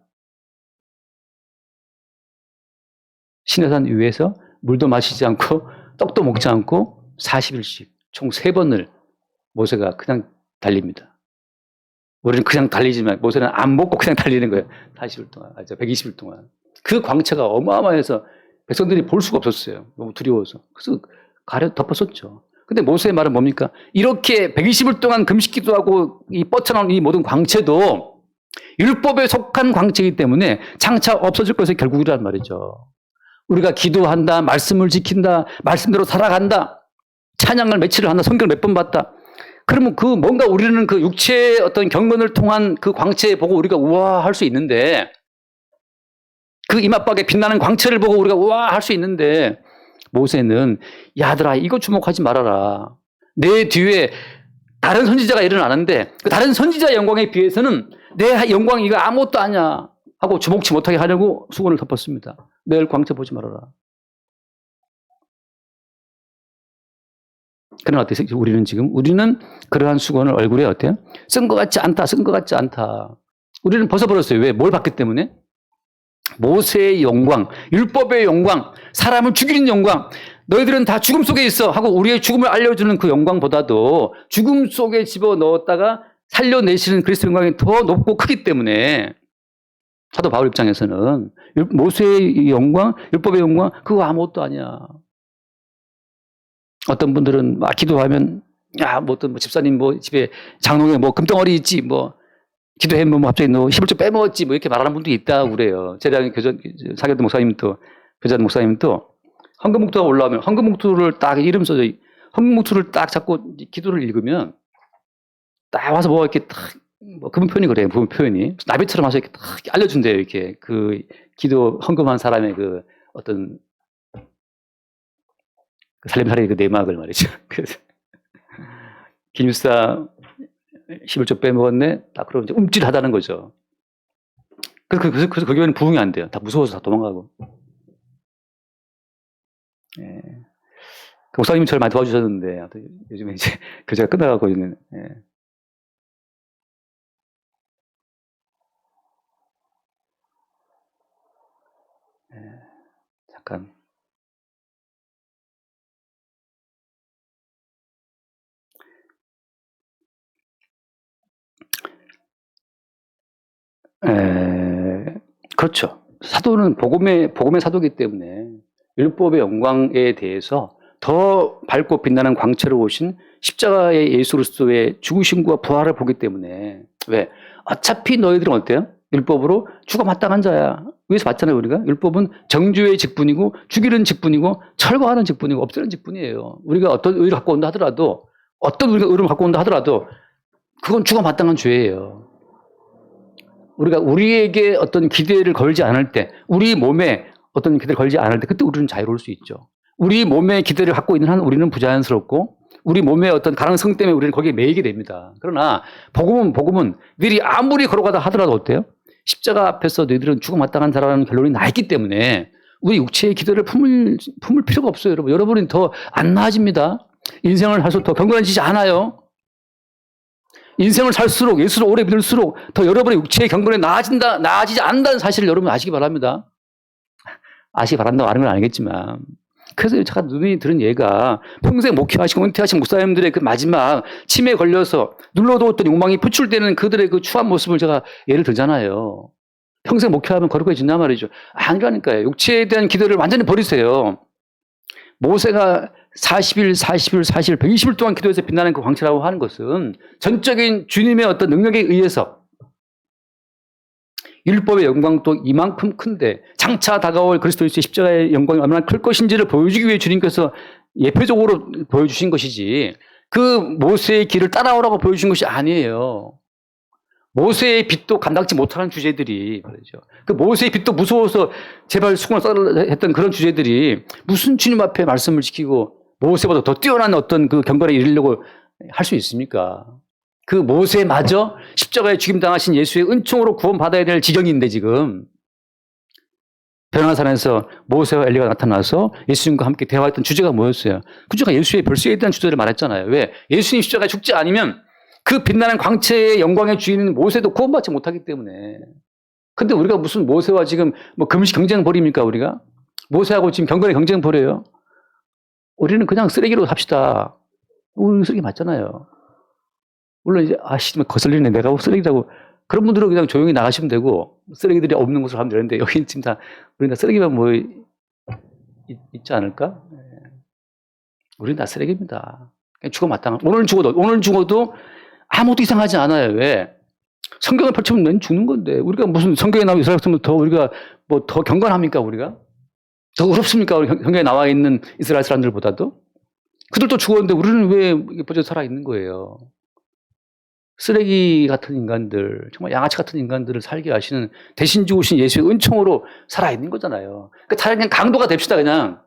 시내산 위에서 물도 마시지 않고, 떡도 먹지 않고, 40일씩, 총 3번을 모세가 그냥 달립니다. 우리는 그냥 달리지만 모세는 안 먹고 그냥 달리는 거예요. 40일 동안, 120일 동안. 그 광채가 어마어마해서 백성들이 볼 수가 없었어요. 너무 두려워서. 그래서 가려 덮었었죠. 근데 모세의 말은 뭡니까? 이렇게 120일 동안 금식 기도하고 이 뻗쳐나온 이 모든 광채도 율법에 속한 광채이기 때문에 장차 없어질 것의 결국이란 말이죠. 우리가 기도한다, 말씀을 지킨다, 말씀대로 살아간다, 찬양을 며칠을 한다, 성경을 몇 번 봤다. 그러면 그 뭔가 우리는 그 육체의 어떤 경건을 통한 그 광채 보고 우리가 우아할 수 있는데, 그 이맛박에 빛나는 광채를 보고 우리가 우아할 수 있는데, 모세는 야들아 이거 주목하지 말아라. 내 뒤에 다른 선지자가 일어나는데 그 다른 선지자의 영광에 비해서는 내 영광이 이거 아무것도 아니야 하고 주목치 못하게 하려고 수건을 덮었습니다. 내일 광채 보지 말아라. 그러나 어때요? 우리는 그러한 수건을 얼굴에 어때요? 쓴 것 같지 않다. 우리는 벗어버렸어요. 왜? 뭘 봤기 때문에? 모세의 영광, 율법의 영광, 사람을 죽이는 영광, 너희들은 다 죽음 속에 있어 하고 우리의 죽음을 알려주는 그 영광보다도 죽음 속에 집어넣었다가 살려내시는 그리스도의 영광이 더 높고 크기 때문에 사도 바울 입장에서는 모세의 영광, 율법의 영광 그거 아무것도 아니야. 어떤 분들은 막 기도하면 어떤 집사님 집에 장롱에 금덩어리 있지 기도했면 갑자기 너 11조 빼먹었지 이렇게 말하는 분도 있다고 그래요. 제대한 사교대 목사님도 교장 목사님도 헌금묵투가 올라오면 헌금묵투를 딱 이름 써져 헌금묵투를 딱 잡고 기도를 읽으면 딱 와서 이렇게 딱 그분 표현이 그래요. 그분 표현이 나비처럼 와서 이렇게 딱 알려준대요. 이렇게 그 기도 헌금한 사람의 그 어떤 살림살이의 그 내막을 말이죠. 그래서 김유사 11조 빼먹었네? 딱 그러면 이제 움찔하다는 거죠. 그래서 그 교회는 부흥이 안 돼요. 다 무서워서 다 도망가고. 예. 그 목사님이 저를 많이 도와주셨는데, 요즘에 이제 교제가 끝나가고 있는, 예. 예. 잠깐. 그렇죠. 사도는 복음의 사도이기 때문에 율법의 영광에 대해서 더 밝고 빛나는 광채로 오신 십자가의 예수 그리스도의 죽으심과 부활을 보기 때문에 왜? 어차피 너희들은 어때요? 율법으로 죽어 마땅한 자야. 위에서 봤잖아요, 우리가. 율법은 정죄의 직분이고 죽이는 직분이고 철거하는 직분이고 없애는 직분이에요. 우리가 어떤 의를 갖고 온다 하더라도 어떤 우리가 의를 갖고 온다 하더라도 그건 죽어 마땅한 죄예요. 우리가 우리에게 어떤 기대를 걸지 않을 때, 우리 몸에 어떤 기대를 걸지 않을 때 그때 우리는 자유로울 수 있죠. 우리 몸에 기대를 갖고 있는 한 우리는 부자연스럽고 우리 몸의 어떤 가능성 때문에 우리는 거기에 매이게 됩니다. 그러나 복음은 너희들이 아무리 걸어가다 하더라도 어때요? 십자가 앞에서 너희들은 죽어 마땅한 자라는 결론이 나 있기 때문에 우리 육체의 기대를 품을 필요가 없어요, 여러분. 여러분은 더 안 나아집니다. 인생을 살수록 더 경건해지지 않아요. 인생을 살수록 예수를 오래 믿을수록 더 여러분의 육체의 경건에 나아지지 않는다는 사실을 여러분 아시기 바랍니다. 아시기 바란다고 하는 건 아니겠지만. 그래서 제가 눈이 들은 예가 평생 목회하시고 은퇴하신 목사님들의 그 마지막 치매에 걸려서 눌러두었던 욕망이 표출되는 그들의 그 추한 모습을 제가 예를 들잖아요. 평생 목회하면 거룩해진단 말이죠. 아니라니까요. 육체에 대한 기대를 완전히 버리세요. 모세가 40일, 120일 동안 기도해서 빛나는 그 광채라고 하는 것은 전적인 주님의 어떤 능력에 의해서 율법의 영광도 이만큼 큰데 장차 다가올 그리스도 예수의 십자가의 영광이 얼마나 클 것인지를 보여주기 위해 주님께서 예표적으로 보여주신 것이지 그 모세의 길을 따라오라고 보여주신 것이 아니에요. 모세의 빛도 감당치 못하는 주제들이 말이죠. 그 모세의 빛도 무서워서 제발 수건을 써라 했던 그런 주제들이 무슨 주님 앞에 말씀을 지키고 모세보다 더 뛰어난 어떤 그 경건에 이르려고 할 수 있습니까? 그 모세마저 십자가에 죽임당하신 예수의 은총으로 구원받아야 될 지경인데 지금 변화산에서 모세와 엘리가 나타나서 예수님과 함께 대화했던 주제가 뭐였어요? 그 주제가 예수의 별세에 대한 주제를 말했잖아요. 왜? 예수님 십자가에 죽지 않으면 그 빛나는 광채의 영광의 주인인 모세도 구원받지 못하기 때문에. 근데 우리가 무슨 모세와 지금 뭐 금식 경쟁 벌입니까, 우리가? 모세하고 지금 경건의 경쟁 벌여요? 우리는 그냥 쓰레기로 삽시다. 우리 쓰레기 맞잖아요. 물론 이제, 거슬리네. 내가 쓰레기라고. 그런 분들은 그냥 조용히 나가시면 되고, 쓰레기들이 없는 곳으로 가면 되는데, 여기는 지금 다, 우리는 다 쓰레기만 뭐, 있지 않을까? 우리는 다 쓰레기입니다. 죽어 마땅한. 오늘 죽어도 아무것도 이상하지 않아요. 왜? 성경을 펼치면 넌 죽는 건데. 우리가 무슨 성경에 나온 이스라엘 사람들 더 우리가 뭐 더 경건합니까, 우리가? 더 어렵습니까? 우리 성경에 나와 있는 이스라엘 사람들보다도? 그들도 죽었는데 우리는 왜 버져 살아 있는 거예요? 쓰레기 같은 인간들, 정말 양아치 같은 인간들을 살게 하시는 대신 죽으신 예수의 은총으로 살아 있는 거잖아요. 그러니까 차라리 그냥 강도가 됩시다, 그냥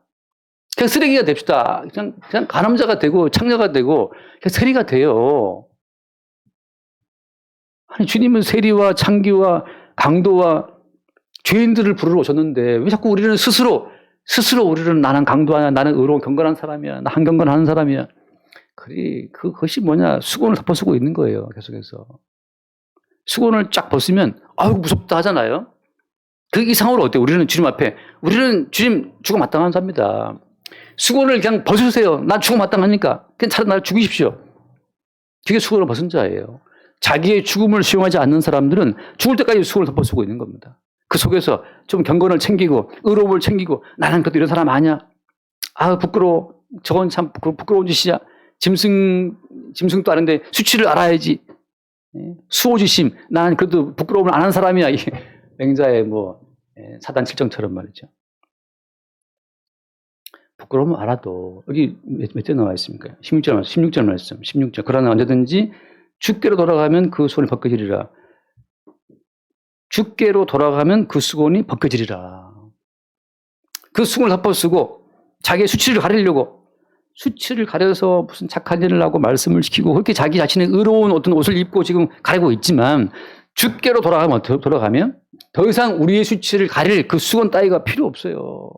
쓰레기가 됩시다. 그냥 간음자가 되고, 창녀가 되고, 그냥 세리가 돼요. 아니, 주님은 세리와 창기와 강도와 죄인들을 부르러 오셨는데, 왜 자꾸 우리는 스스로 우리는 나는 강도야, 나는 의로운 경건한 사람이야, 나 한경건하는 사람이야. 그것이 뭐냐, 수건을 덮어쓰고 있는 거예요, 계속해서. 수건을 쫙 벗으면, 아유, 무섭다 하잖아요. 그 이상으로 어때요? 우리는 주님 앞에, 우리는 주님 죽어 마땅한 자입니다. 수건을 그냥 벗으세요. 난 죽어 마땅하니까. 그냥 차라리 나를 죽이십시오. 그게 수건을 벗은 자예요. 자기의 죽음을 수용하지 않는 사람들은 죽을 때까지 수건을 덮어쓰고 있는 겁니다. 그 속에서 좀 경건을 챙기고 의로움을 챙기고 나는 그래도 이런 사람 아니야. 아 부끄러워. 저건 참 부끄러운 짓이야. 짐승도 아는데 수치를 알아야지. 수호지심. 난 그래도 부끄러움을 안 한 사람이야. 이게 맹자의 사단 칠정처럼 말이죠. 부끄러움을 알아도 여기 몇 절 나와 있습니까? 16절 말씀. 16절. 그러나 언제든지 주께로 돌아가면 그 수건이 벗겨지리라. 주께로 돌아가면 그 수건이 벗겨지리라. 그 수건을 덮어쓰고 자기의 수치를 가리려고 수치를 가려서 무슨 착한 일을 하고 말씀을 시키고 그렇게 자기 자신의 의로운 어떤 옷을 입고 지금 가리고 있지만 주께로 돌아가면 더 이상 우리의 수치를 가릴 그 수건 따위가 필요 없어요.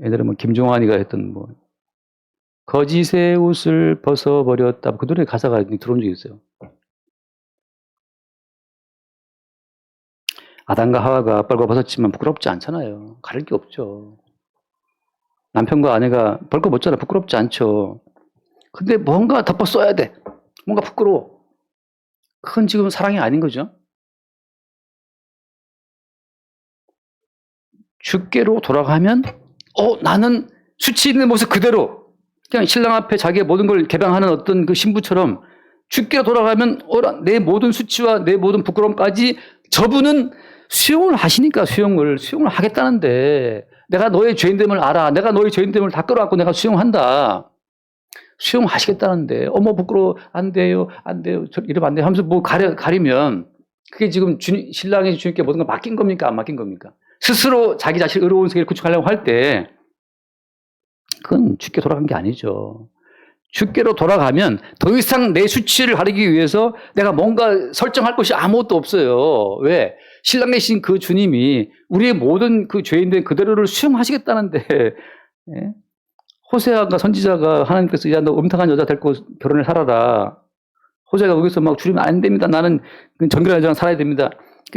예전에 김종환이가 했던 거짓의 옷을 벗어버렸다. 그 노래 가사가 들어온 적이 있어요. 아담과 하와가 벌거벗었지만 부끄럽지 않잖아요. 가릴 게 없죠. 남편과 아내가 벌거벗잖아. 부끄럽지 않죠. 근데 뭔가 덮어 써야 돼. 뭔가 부끄러워. 그건 지금 사랑이 아닌 거죠. 주께로 돌아가면 나는 수치 있는 모습 그대로 그냥 신랑 앞에 자기의 모든 걸 개방하는 어떤 그 신부처럼 주께로 돌아가면 내 모든 수치와 내 모든 부끄러움까지 저분은 수용을 하시니까 수용을 하겠다는데 내가 너의 죄인됨을 알아. 내가 너의 죄인됨을 다 끌어안고 내가 수용한다. 수용하시겠다는데 부끄러워. 안 돼요. 이러면 안 돼요. 하면서 뭐 가리면 그게 지금 신랑이 주님께 모든 걸 맡긴 겁니까? 안 맡긴 겁니까? 스스로 자기 자신을 의로운 세계를 구축하려고 할 때 그건 주께 돌아간 게 아니죠. 주께로 돌아가면 더 이상 내 수치를 가리기 위해서 내가 뭔가 설정할 것이 아무것도 없어요. 왜? 신랑 되신 그 주님이 우리의 모든 그 죄인된 그대로를 수용하시겠다는데 호세아가 선지자가 하나님께서 야 너 음탕한 여자 데리고 결혼을 살아라. 호세아가 거기서 막 주님 안 됩니다. 나는 정결한 여자랑 살아야 됩니다.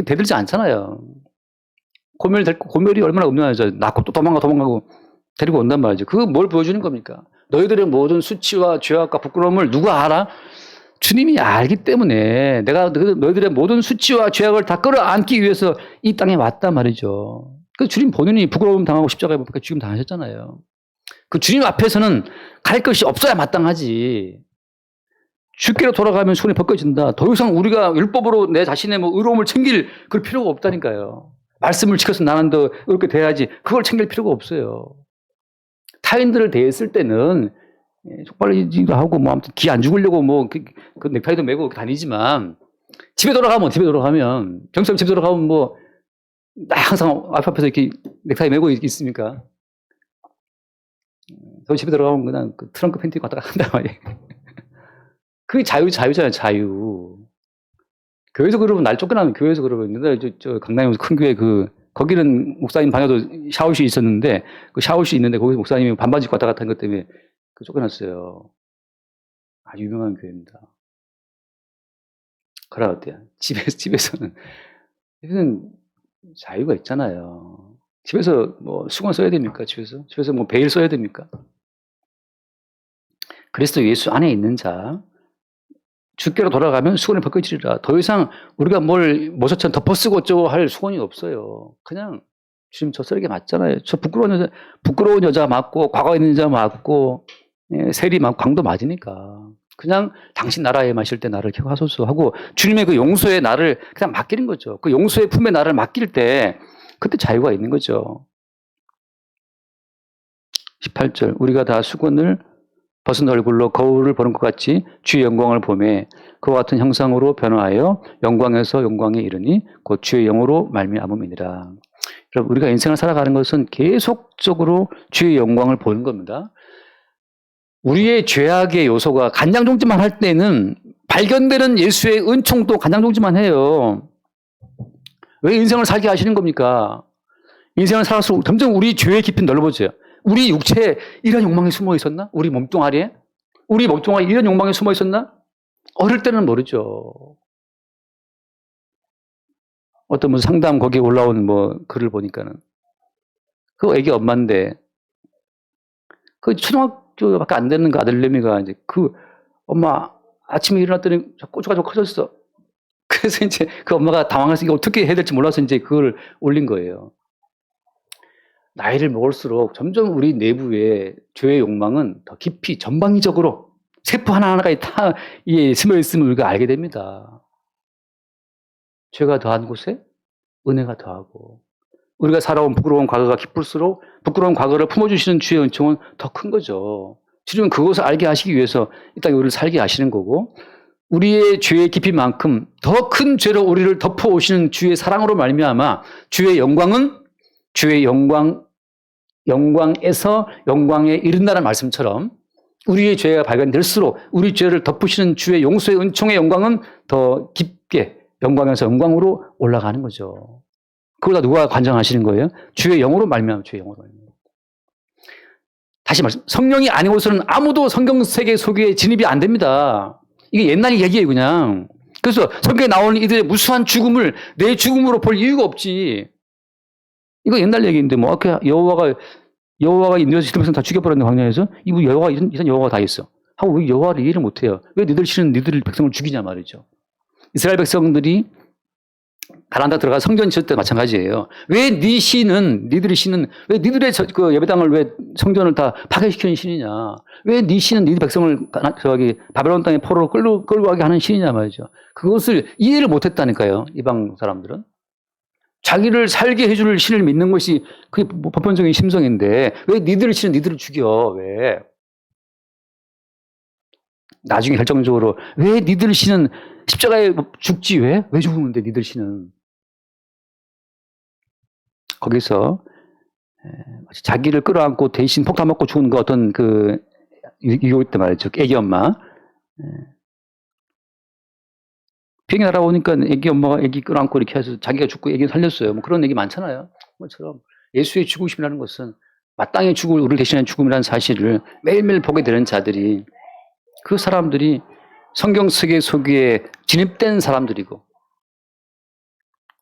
대들지 않잖아요. 고멜이 얼마나 음란한 여자 낳고 또 도망가고 데리고 온단 말이죠. 그거 뭘 보여주는 겁니까? 너희들의 모든 수치와 죄악과 부끄러움을 누가 알아? 주님이 알기 때문에 내가 너희들의 모든 수치와 죄악을 다 끌어안기 위해서 이 땅에 왔단 말이죠. 그 주님 본인이 부끄러움 당하고 십자가에 못 박혀 죽임 당하셨잖아요. 그 주님 앞에서는 갈 것이 없어야 마땅하지. 주께로 돌아가면 손이 벗겨진다. 더 이상 우리가 율법으로 내 자신의 의로움을 챙길 그럴 필요가 없다니까요. 말씀을 지켜서 나는 더 이렇게 돼야지. 그걸 챙길 필요가 없어요. 타인들을 대했을 때는 족발리지도 하고 아무튼 기 안 죽으려고 그 넥타이도 메고 다니지만 집에 돌아가면 병성 집에 돌아가면 나 항상 앞에서 이렇게 넥타이 메고 있습니까? 저 집에 들어가면 그냥 그 트렁크 팬티 입고 왔다 간단 말이에요. 그게 자유잖아요, 자유. 교회에서 그러면 날 쫓겨나면 교회에서 그러면 옛날에 저 강남에 큰 교회 거기는 목사님 방에도 샤워실이 있었는데 그 샤워실이 있는데 거기서 목사님이 반바지 입고 왔다 갔다 한 것 때문에 쫓겨났어요. 아주 유명한 교회입니다. 그래 어때요? 집에서는 자유가 있잖아요. 집에서 수건 써야 됩니까? 집에서 베일 써야 됩니까? 그리스도 예수 안에 있는 자 주께로 돌아가면 수건을 벗겨지리라. 더 이상 우리가 모서처럼 덮어쓰고 어쩌고 할 수건이 없어요. 그냥 주님 저 쓰레기 맞잖아요. 저 부끄러운 여자 맞고 과거에 있는 여자 맞고 세리 맞고 광도 맞으니까 그냥 당신 나라에 마실 때 나를 기억하소서 하고 주님의 그 용서의 나를 그냥 맡기는 거죠. 그 용서의 품에 나를 맡길 때 그때 자유가 있는 거죠. 18절 우리가 다 수건을 벗은 얼굴로 거울을 보는 것 같이 주의 영광을 보매 그와 같은 형상으로 변화하여 영광에서 영광에 이르니 곧 주의 영으로 말미암음이니라. 여러분 우리가 인생을 살아가는 것은 계속적으로 주의 영광을 보는 겁니다. 우리의 죄악의 요소가 간장종지만 할 때는 발견되는 예수의 은총도 간장종지만 해요. 왜 인생을 살게 하시는 겁니까? 인생을 살아서 점점 우리 죄의 깊이는 넓어져요. 우리 육체에 이런 욕망이 숨어 있었나? 우리 몸뚱아리에? 우리 몸뚱아리에 이런 욕망이 숨어 있었나? 어릴 때는 모르죠. 어떤 상담 거기에 올라온 글을 보니까는 그 애기 엄마인데 그 초등학교밖에 안 되는 그 아들내미가 이제 그 엄마 아침에 일어났더니 꼬추가 좀 커졌어. 그래서 이제 그 엄마가 당황해서 이거 어떻게 해야 될지 몰라서 이제 그걸 올린 거예요. 나이를 먹을수록 점점 우리 내부에 죄의 욕망은 더 깊이 전방위적으로 세포 하나하나가 다 스며 있음을 우리가 알게 됩니다. 죄가 더한 곳에 은혜가 더하고 우리가 살아온 부끄러운 과거가 깊을수록 부끄러운 과거를 품어주시는 주의 은총은 더 큰 거죠. 주님은 그것을 알게 하시기 위해서 이 땅에 우리를 살게 하시는 거고 우리의 죄의 깊이만큼 더 큰 죄로 우리를 덮어오시는 주의 사랑으로 말미암아 주의 영광은 주의 영광에서 영광에 이른다는 말씀처럼 우리의 죄가 발견될수록 우리 죄를 덮으시는 주의 용서의 은총의 영광은 더 깊게 영광에서 영광으로 올라가는 거죠. 그걸 다 누가 관장하시는 거예요? 주의 영으로 말미암아 주의 영으로 말미암아. 다시 말씀, 성령이 아니고서는 아무도 성경 세계 속에 진입이 안 됩니다. 이게 옛날 얘기예요, 그냥. 그래서 성경에 나오는 이들의 무수한 죽음을 내 죽음으로 볼 이유가 없지. 이거 옛날 얘기인데 여호와가 인도에서 시드면서 다 죽여버렸는데 광야에서 이거 이런 여호와가 다 있어. 하고 왜 여호와를 이해를 못해요? 왜 너희들 싫은 너희들 백성을 죽이냐 말이죠. 이스라엘 백성들이 가나안 땅 들어가 성전 지을 때 마찬가지예요. 왜 니들의 신은 왜 니들의 그 예배당을 왜 성전을 다 파괴시키는 신이냐? 왜 네 신은 니들 백성을 바벨론 땅에 포로로 끌고 가게 하는 신이냐 말이죠. 그것을 이해를 못했다니까요. 이방 사람들은 자기를 살게 해줄 신을 믿는 것이 그게 보편적인 심성인데 왜 니들의 신은 니들을 죽여? 왜? 나중에 결정적으로 왜 니들 신은 십자가에 죽지 왜? 왜 죽는데 니들 신은? 거기서 자기를 끌어안고 대신 폭탄 맞고 죽은 그 어떤 그 유교 때 말이죠. 애기 엄마. 비행기 날아오니까 애기 엄마가 애기 끌어안고 이렇게 해서 자기가 죽고 애기 살렸어요. 뭐 그런 얘기 많잖아요. 그것처럼 예수의 죽으심이라는 것은 마땅히 죽을 우리를 대신한 죽음이라는 사실을 매일매일 보게 되는 자들이 그 사람들이 성경 세계 속에 진입된 사람들이고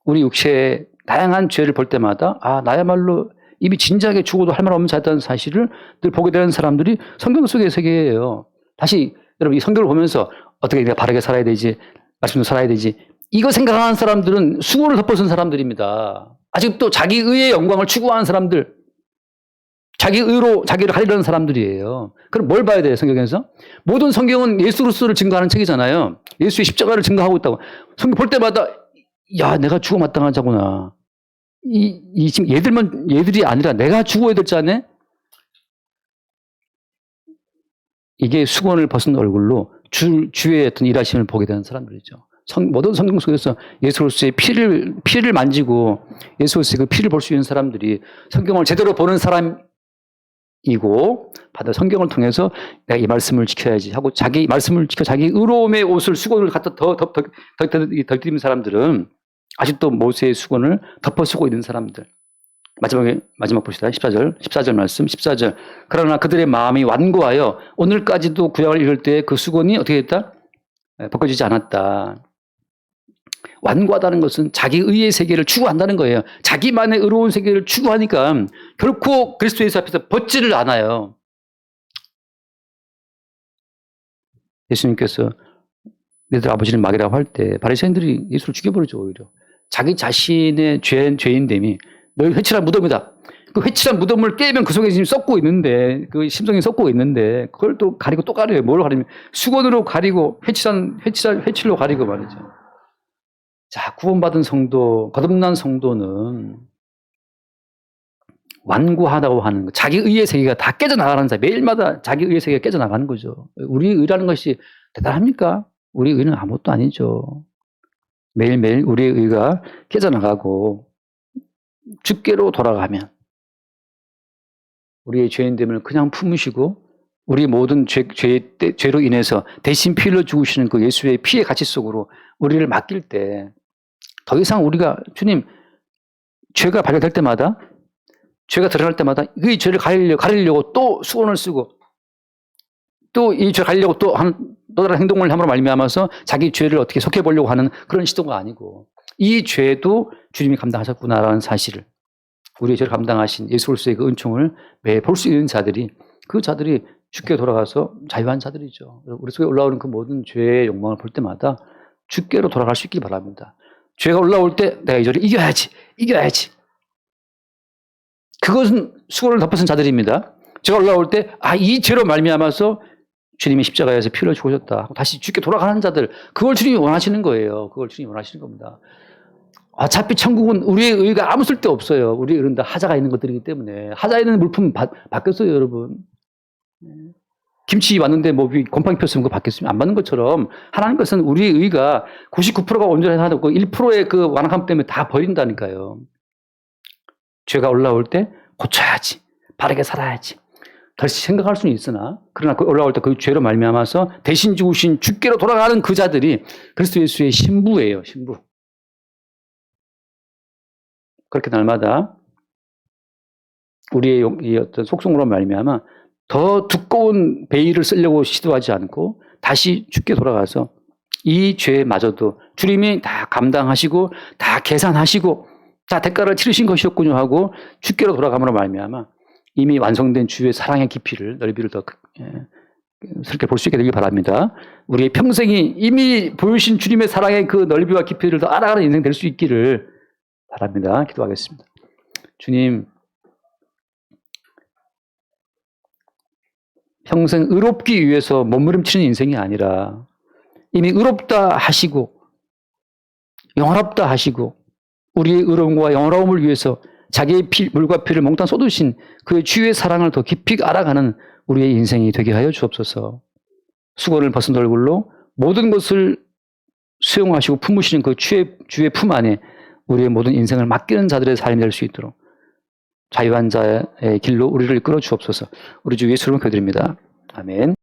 우리 육체의 다양한 죄를 볼 때마다 나야말로 이미 진작에 죽어도 할 말 없는 자였다는 사실을 늘 보게 되는 사람들이 성경 속의 세계예요. 다시 여러분 이 성경을 보면서 어떻게 내가 바르게 살아야 되지, 말씀도 살아야 되지 이거 생각하는 사람들은 수고를 덮어쓴 사람들입니다. 아직도 자기 의의 영광을 추구하는 사람들, 자기 의로 자기를 가리려는 사람들이에요. 그럼 뭘 봐야 돼요, 성경에서? 모든 성경은 예수 그리스도를 증거하는 책이잖아요. 예수의 십자가를 증거하고 있다고. 성경 볼 때마다 내가 죽어 마땅한 자구나. 지금 얘들이 아니라 내가 죽어야 될 자네? 이게 수건을 벗은 얼굴로 주의 어떤 일하심을 보게 되는 사람들이죠. 모든 성경 속에서 예수로서의 피를 만지고 예수로서의 그 피를 볼 수 있는 사람들이 성경을 제대로 보는 사람이고 성경을 통해서 내가 이 말씀을 지켜야지 하고 자기 말씀을 지켜 자기 의로움의 옷을 수건을 갖다 덜뜨리는 사람들은 아직도 모세의 수건을 덮어 쓰고 있는 사람들. 마지막 봅시다. 14절 말씀, 14절. 그러나 그들의 마음이 완고하여 오늘까지도 구약을 읽을 때 그 수건이 어떻게 됐다? 벗겨지지 않았다. 완고하다는 것은 자기 의의 세계를 추구한다는 거예요. 자기만의 의로운 세계를 추구하니까 결코 그리스도 예수 앞에서 벗지를 않아요. 예수님께서 너희들 아버지는 마귀라고 할 때 바리새인들이 예수를 죽여버리죠. 오히려. 자기 자신의 죄인됨이 너희 회칠한 무덤이다. 그 회칠한 무덤을 깨면 그 속에 지금 썩고 있는데 그 심성이 썩고 있는데 그걸 또 가리고 또 가려요. 뭘 가리면 수건으로 가리고 회칠로 가리고 말이죠. 자, 구원받은 성도, 거듭난 성도는 완고하다고 하는 거. 자기 의의 세계가 다 깨져나가는 자. 매일마다 자기 의의 세계가 깨져나가는 거죠. 우리 의라는 것이 대단합니까? 우리 의는 아무것도 아니죠. 매일매일 우리의 의가 깨져나가고 주께로 돌아가면 우리의 죄인됨을 그냥 품으시고 우리 모든 죄로 인해서 대신 피 흘려 죽으시는 그 예수의 피의 가치 속으로 우리를 맡길 때 더 이상 우리가 주님 죄가 발견될 때마다 죄가 드러날 때마다 이 죄를 가리려고 또 수건을 쓰고 또 이 죄를 가리려고 또 다른 행동을 함으로 말미암아서 자기 죄를 어떻게 속해보려고 하는 그런 시도가 아니고 이 죄도 주님이 감당하셨구나라는 사실을 우리의 죄를 감당하신 예수 그리스도의 그 은총을 매일 볼 수 있는 자들이 그 자들이 주께 돌아가서 자유한 자들이죠. 우리 속에 올라오는 그 모든 죄의 욕망을 볼 때마다 주께로 돌아갈 수 있길 바랍니다. 죄가 올라올 때 내가 이 죄를 이겨야지. 그것은 수고를 덮어쓴 자들입니다. 죄가 올라올 때 이 죄로 말미암아서 주님이 십자가에서 피 흘려 죽으셨다. 다시 주께 돌아가는 자들 그걸 주님이 원하시는 거예요. 그걸 주님이 원하시는 겁니다. 어차피 천국은 우리의 의가 아무 쓸데 없어요. 우리의 의는 다 하자가 있는 것들이기 때문에 하자 있는 물품 바뀌었어요, 여러분. 김치 왔는데 곰팡이 폈으면 그거 바뀌었으면 안 받는 것처럼 하나님 것은 우리의 의가 99%가 온전해서 하고 1%의 그 완악함 때문에 다 버린다니까요. 죄가 올라올 때 고쳐야지. 바르게 살아야지. 다시 생각할 수는 있으나 그러나 그 올라올 때 그 죄로 말미암아서 대신 죽으신 주께로 돌아가는 그 자들이 그리스도 예수의 신부예요. 신부. 그렇게 날마다 우리의 이 어떤 속성으로 말미암아 더 두꺼운 베일을 쓰려고 시도하지 않고 다시 주께 돌아가서 이 죄마저도 주님이 다 감당하시고 다 계산하시고 다 대가를 치르신 것이었군요 하고 주께로 돌아감으로 말미암아 이미 완성된 주의 사랑의 깊이를 넓이를 더 자연스럽게 볼 수 있게 되길 바랍니다. 우리의 평생이 이미 보여주신 주님의 사랑의 그 넓이와 깊이를 더 알아가는 인생 될 수 있기를 바랍니다. 기도하겠습니다. 주님, 평생 의롭기 위해서 몸부림치는 인생이 아니라 이미 의롭다 하시고 영원롭다 하시고 우리의 의로움과 영원로움을 위해서 자기의 물과 피를 몽땅 쏟으신 그의 주의 사랑을 더 깊이 알아가는 우리의 인생이 되게 하여 주옵소서. 수건을 벗은 얼굴로 모든 것을 수용하시고 품으시는 그 주의 품 안에 우리의 모든 인생을 맡기는 자들의 삶이 될 수 있도록 자유한 자의 길로 우리를 이끌어 주옵소서. 우리 주 예수로 기도드립니다. 아멘.